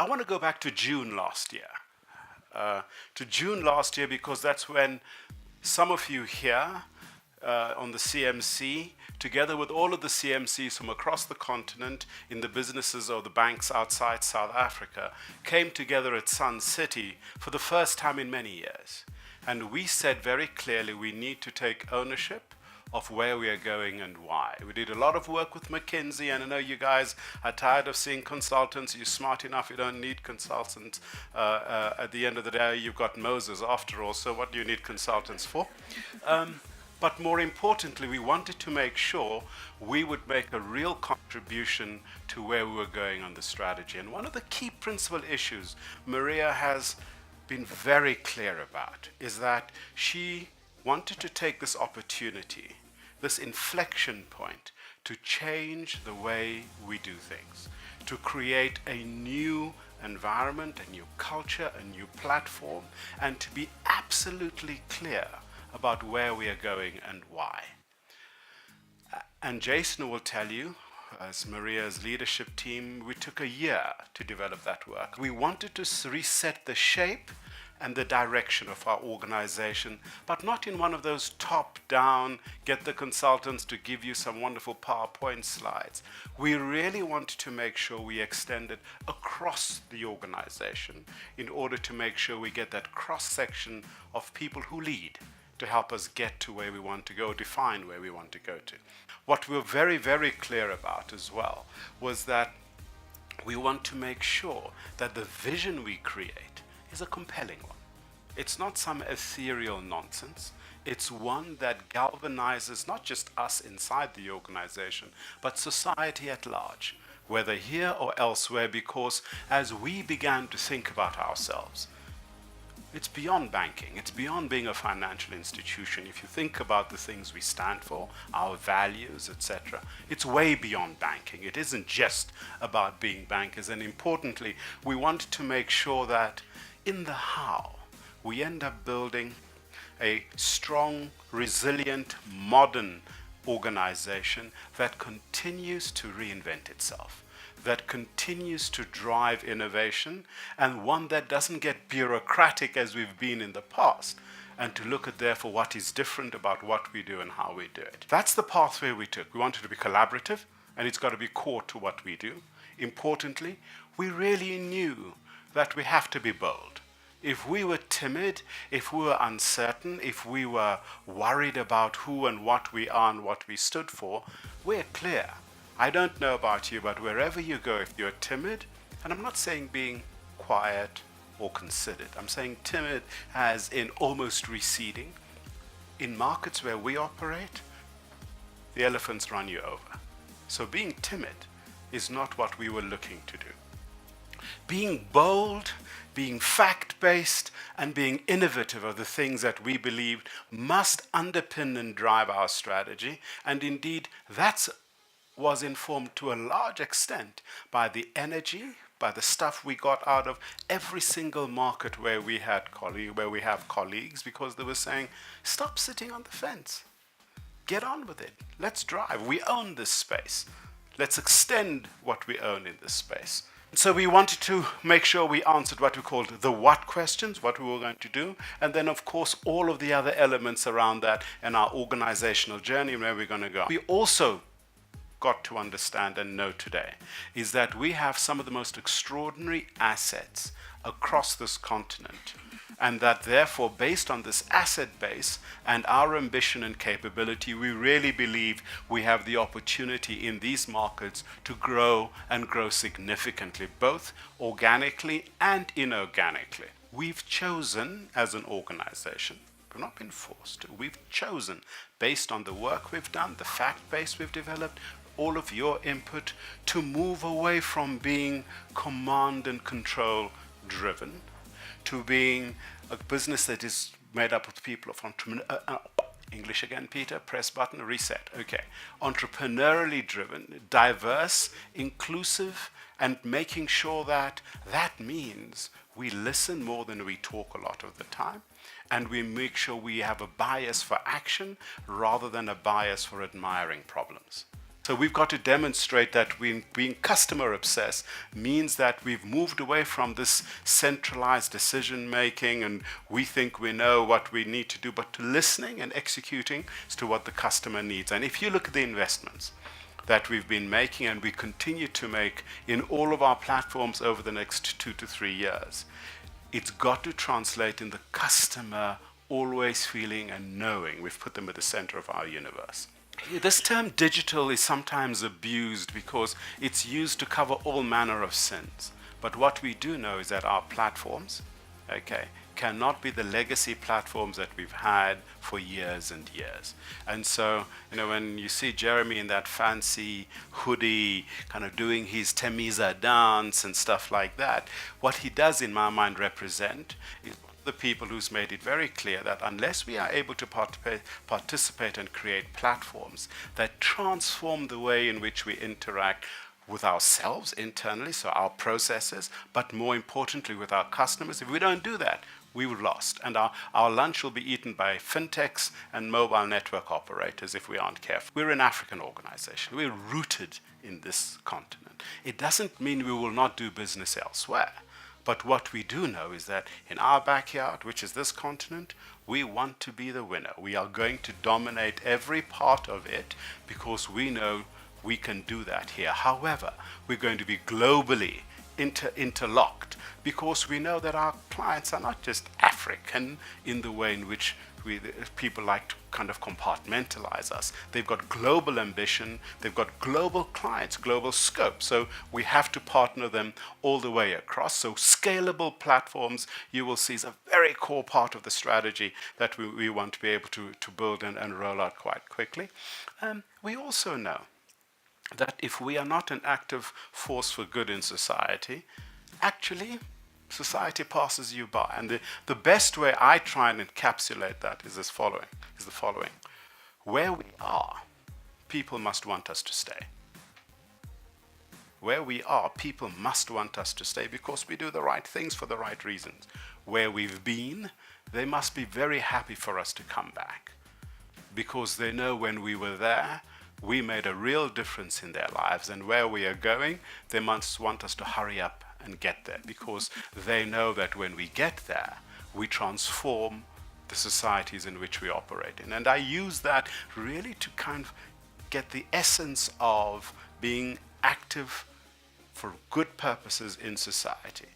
I want to go back to June last year. Because that's when some of you here on the CMC, together with all of the CMCs from across the continent in the businesses or the banks outside South Africa, came together at Sun City for the first time in many years. And we said very clearly we need to take ownership of where we are going and why. We did a lot of work with McKinsey, and I know you guys are tired of seeing consultants. You're smart enough, you don't need consultants. At the end of the day, you've got Moses after all, so what do you need consultants for? But more importantly, we wanted to make sure we would make a real contribution to where we were going on the strategy. And one of the key principal issues Maria has been very clear about is that she wanted to take this opportunity, this inflection point, to change the way we do things, to create a new environment, a new culture, a new platform, and to be absolutely clear about where we are going and why. And Jason will tell you, as Maria's leadership team, we took a year to develop that work. We wanted to reset the shape and the direction of our organization, but not in one of those top-down, get the consultants to give you some wonderful PowerPoint slides. We really wanted to make sure we extended across the organization in order to make sure we get that cross-section of people who lead to help us get to where we want to go, define where we want to go to. What we were very, very clear about as well was that we want to make sure that the vision we create is a compelling one. It's not some ethereal nonsense. It's one that galvanizes not just us inside the organization, but society at large, whether here or elsewhere, because as we began to think about ourselves, it's beyond banking. It's beyond being a financial institution. If you think about the things we stand for, our values, etc., it's way beyond banking. It isn't just about being bankers. And importantly, we want to make sure that in the how, we end up building a strong, resilient, modern organization that continues to reinvent itself, that continues to drive innovation, and one that doesn't get bureaucratic as we've been in the past, and to look at therefore what is different about what we do and how we do it. That's the pathway we took. We wanted to be collaborative, and it's got to be core to what we do. Importantly, we really knew that we have to be bold. If we were timid, if we were uncertain, if we were worried about who and what we are and what we stood for, we're clear. I don't know about you, but wherever you go, if you're timid, and I'm not saying being quiet or considered, I'm saying timid as in almost receding. In markets where we operate, the elephants run you over. So being timid is not what we were looking to do. Being bold, being fact-based, and being innovative are the things that we believed must underpin and drive our strategy. And indeed, that was informed to a large extent by the energy, by the stuff we got out of every single market where we have colleagues, because they were saying, stop sitting on the fence. Get on with it. Let's drive. We own this space. Let's extend what we own in this space. So we wanted to make sure we answered what we called the what questions, what we were going to do, and then of course all of the other elements around that and our organizational journey and where we're going to go. We also got to understand and know today is that we have some of the most extraordinary assets across this continent, and that therefore, based on this asset base and our ambition and capability, we really believe we have the opportunity in these markets to grow and grow significantly, both organically and inorganically. We've chosen as an organization, we've not been forced to, we've chosen based on the work we've done, the fact base we've developed, all of your input, to move away from being command and control driven to being a business that is made up of people of English again, Peter, press button, reset. Okay. Entrepreneurially driven, diverse, inclusive, and making sure that means we listen more than we talk a lot of the time, and we make sure we have a bias for action rather than a bias for admiring problems. So we've got to demonstrate that being customer obsessed means that we've moved away from this centralized decision making and we think we know what we need to do, but to listening and executing as to what the customer needs. And if you look at the investments that we've been making and we continue to make in all of our platforms over the next 2 to 3 years, it's got to translate in the customer always feeling and knowing we've put them at the center of our universe. This term digital is sometimes abused because it's used to cover all manner of sins. But what we do know is that our platforms, okay, cannot be the legacy platforms that we've had for years and years. And so, when you see Jeremy in that fancy hoodie, kind of doing his Temiza dance and stuff like that, what he does in my mind represent is the people who's made it very clear that unless we are able to participate and create platforms that transform the way in which we interact with ourselves internally, so our processes, but more importantly with our customers, if we don't do that, we were lost. And our lunch will be eaten by fintechs and mobile network operators if we aren't careful. We're an African organization. We're rooted in this continent. It doesn't mean we will not do business elsewhere. But what we do know is that in our backyard, which is this continent, we want to be the winner. We are going to dominate every part of it because we know we can do that here. However, we're going to be globally interlocked because we know that our clients are not just African in the way in which people like to kind of compartmentalize us. They've got global ambition, they've got global clients, global scope. So we have to partner them all the way across. So scalable platforms, you will see, is a very core part of the strategy that we want to be able to build and roll out quite quickly. We also know that if we are not an active force for good in society, actually society passes you by. And the best way I try and encapsulate that is the following. Where we are, people must want us to stay. Where we are, people must want us to stay because we do the right things for the right reasons. Where we've been, they must be very happy for us to come back because they know when we were there, we made a real difference in their lives. And where we are going, they must want us to hurry up and get there because they know that when we get there, we transform the societies in which we operate in. And I use that really to kind of get the essence of being active for good purposes in society.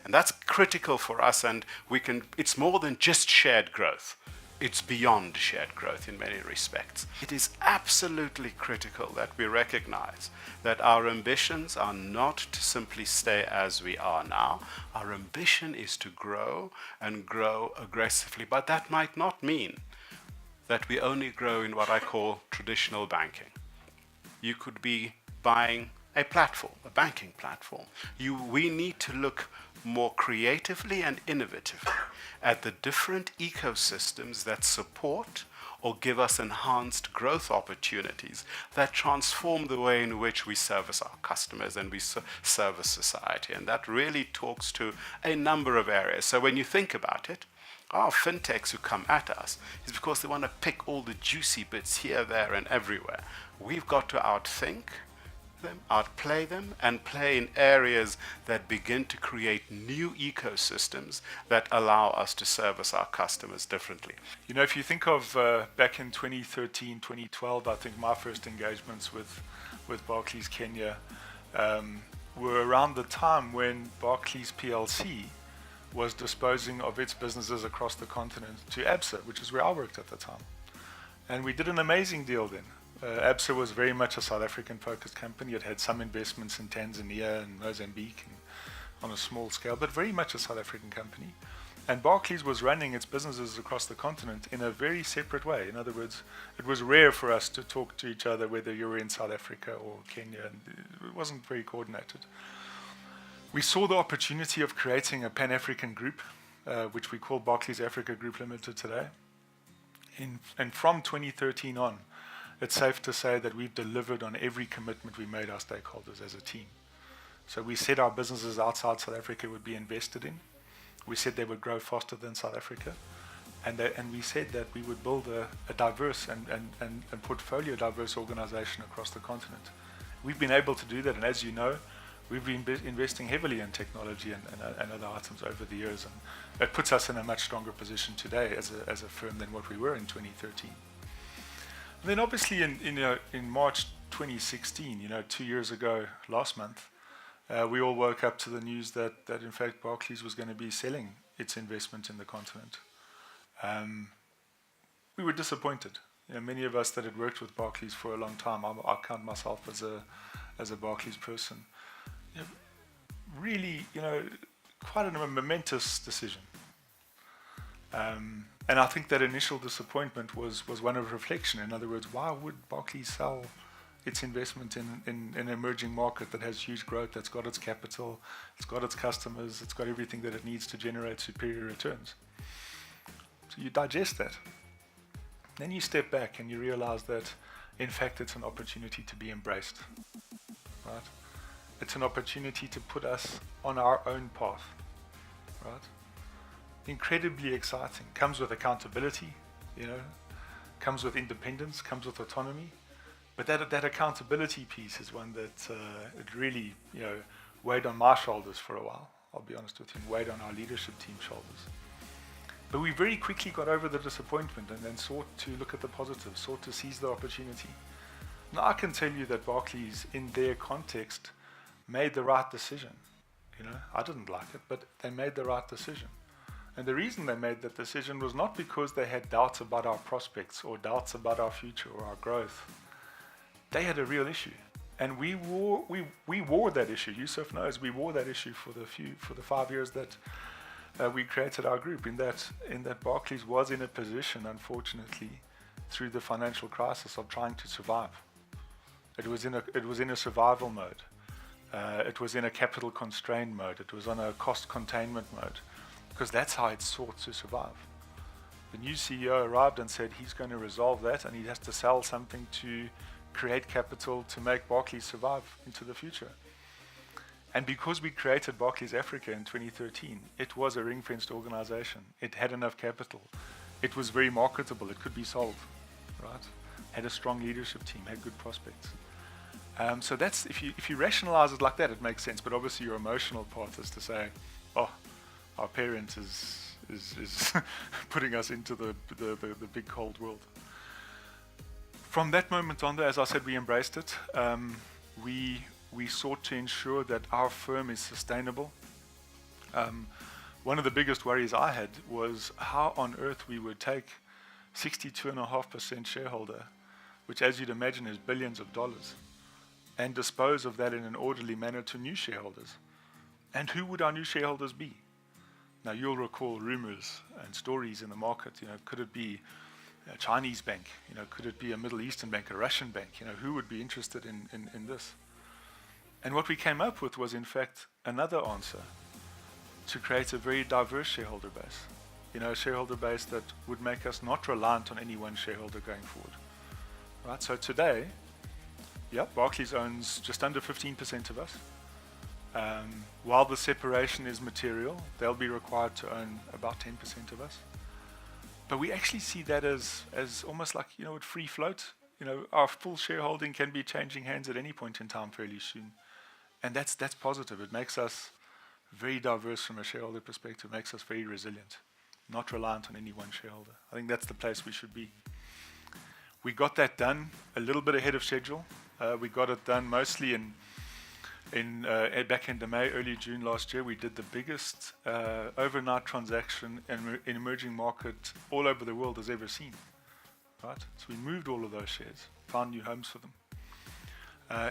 And that's critical for us, and it's more than just shared growth. It's beyond shared growth in many respects. It is absolutely critical that we recognize that our ambitions are not to simply stay as we are now. Our ambition is to grow and grow aggressively, but that might not mean that we only grow in what I call traditional banking. You could be buying a platform, a banking platform. We need to look more creatively and innovatively at the different ecosystems that support or give us enhanced growth opportunities that transform the way in which we service our customers and we service society. And that really talks to a number of areas. So when you think about it, our fintechs who come at us is because they want to pick all the juicy bits here, there, and everywhere. We've got to outthink them, outplay them, and play in areas that begin to create new ecosystems that allow us to service our customers differently. If you think of back in 2013, 2012, I think my first engagements with Barclays Kenya were around the time when Barclays PLC was disposing of its businesses across the continent to ABSA, which is where I worked at the time. And we did an amazing deal then. ABSA was very much a South African-focused company. It had some investments in Tanzania and Mozambique and on a small scale, but very much a South African company. And Barclays was running its businesses across the continent in a very separate way. In other words, it was rare for us to talk to each other whether you were in South Africa or Kenya, and it wasn't very coordinated. We saw the opportunity of creating a Pan-African group, which we call Barclays Africa Group Limited today. And from 2013 on, it's safe to say that we've delivered on every commitment we made our stakeholders as a team. So we said our businesses outside South Africa would be invested in. We said they would grow faster than South Africa. And we said that we would build a diverse and portfolio diverse organization across the continent. We've been able to do that, and as you know, we've been investing heavily in technology and other items over the years, and it puts us in a much stronger position today as a firm than what we were in 2013. And then obviously in March 2016, 2 years ago last month, we all woke up to the news that in fact Barclays was going to be selling its investment in the continent. We were disappointed. Many of us that had worked with Barclays for a long time, I count myself as a Barclays person. Really, quite a momentous decision. And I think that initial disappointment was one of reflection. In other words, why would Barclays sell its investment in an emerging market that has huge growth, that's got its capital, it's got its customers, it's got everything that it needs to generate superior returns? So you digest that. Then you step back and you realize that, in fact, it's an opportunity to be embraced, right? It's an opportunity to put us on our own path, right? Incredibly exciting. Comes with accountability, comes with independence, comes with autonomy. But that accountability piece is one that it really, weighed on my shoulders for a while. I'll be honest with you, weighed on our leadership team's shoulders. But we very quickly got over the disappointment and then sought to look at the positives, sought to seize the opportunity. Now I can tell you that Barclays, in their context, made the right decision. I didn't like it, but they made the right decision. And the reason they made that decision was not because they had doubts about our prospects or doubts about our future or our growth. They had a real issue, and we wore that issue. Yusuf knows we wore that issue for the 5 years that we created our group. In that Barclays was in a position, unfortunately, through the financial crisis, of trying to survive. It was in a survival mode. It was in a capital constrained mode. It was on a cost containment mode, because that's how it sought to survive. The new CEO arrived and said he's going to resolve that, and he has to sell something to create capital to make Barclays survive into the future. And because we created Barclays Africa in 2013, it was a ring-fenced organization. It had enough capital. It was very marketable. It could be sold, right? Had a strong leadership team, had good prospects. So that's, if you rationalize it like that, it makes sense. But obviously your emotional part is to say, oh, our parent is putting us into the big cold world. From that moment on, as I said, we embraced it. We sought to ensure that our firm is sustainable. One of the biggest worries I had was how on earth we would take 62.5% shareholder, which, as you'd imagine, is billions of dollars, and dispose of that in an orderly manner to new shareholders. And who would our new shareholders be? Now, you'll recall rumors and stories in the market. Could it be a Chinese bank? Could it be a Middle Eastern bank, a Russian bank? Who would be interested in this? And what we came up with was, in fact, another answer: to create a very diverse shareholder base. A shareholder base that would make us not reliant on any one shareholder going forward. Right? So today, Barclays owns just under 15% of us. While the separation is material, they'll be required to own about 10% of us. But we actually see that as almost like, free float. Our full shareholding can be changing hands at any point in time fairly soon. And that's positive. It makes us very diverse from a shareholder perspective, makes us very resilient, not reliant on any one shareholder. I think that's the place we should be. We got that done a little bit ahead of schedule. We got it done mostly back into May, early June last year. We did the biggest overnight transaction in emerging market all over the world has ever seen. Right? So we moved all of those shares, found new homes for them.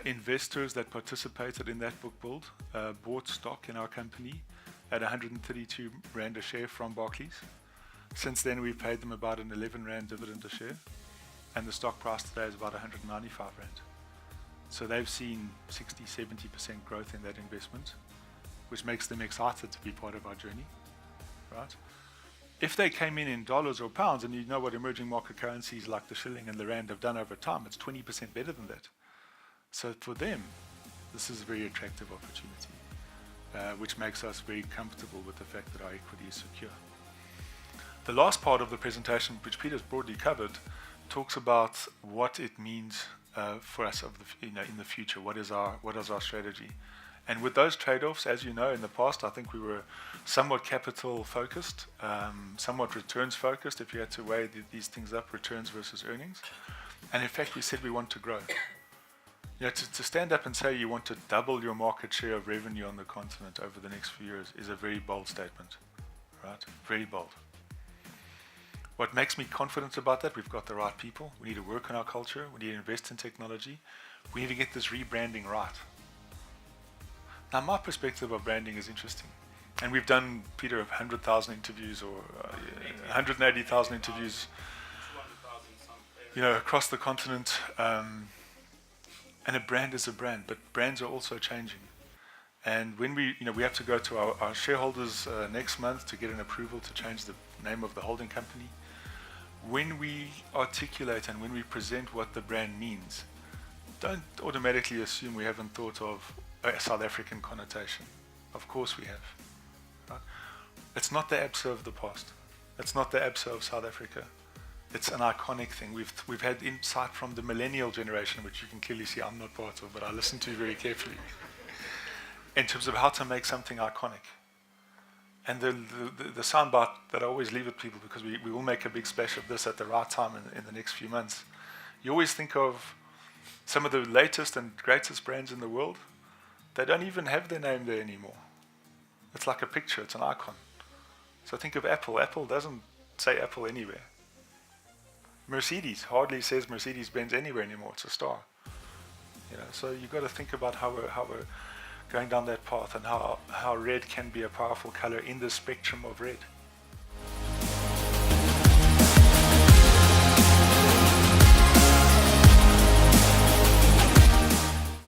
Investors that participated in that book build bought stock in our company at 132 Rand a share from Barclays. Since then, we've paid them about an 11 Rand dividend a share, and the stock price today is about 195 Rand. So they've seen 60-70% growth in that investment, which makes them excited to be part of our journey, right? If they came in dollars or pounds, and you know what emerging market currencies like the shilling and the rand have done over time, it's 20% better than that. So for them, this is a very attractive opportunity, which makes us very comfortable with the fact that our equity is secure. The last part of the presentation, which Peter's broadly covered, talks about what it means for us in the future. What is our strategy? And with those trade-offs, as you know, in the past, I think we were somewhat capital focused, somewhat returns focused. If you had to weigh these things up, returns versus earnings, and in fact, we said we want to grow. To stand up and say you want to double your market share of revenue on the continent over the next few years is a very bold statement, right? Very bold. What makes me confident about that, we've got the right people. We need to work on our culture. We need to invest in technology. We need to get this rebranding right. Now, my perspective of branding is interesting. And we've done, Peter, 100,000 interviews or 180,000 interviews, across the continent. And a brand is a brand, but brands are also changing. And when we have to go to our shareholders next month to get an approval to change the name of the holding company. When we articulate and when we present what the brand means, don't automatically assume we haven't thought of a South African connotation. Of course we have. Right? It's not the ABSA of the past. It's not the ABSA of South Africa. It's an iconic thing. We've had insight from the millennial generation, which you can clearly see I'm not part of, but I listen to very carefully, in terms of how to make something iconic. And the soundbite that I always leave with people, because we will make a big splash of this at the right time in the next few months. You always think of some of the latest and greatest brands in the world. They don't even have their name there anymore. It's like a picture. It's an icon. So think of Apple. Apple doesn't say Apple anywhere. Mercedes hardly says Mercedes-Benz anywhere anymore. It's a star. So you've got to think about how we're going down that path, and how red can be a powerful color in the spectrum of red.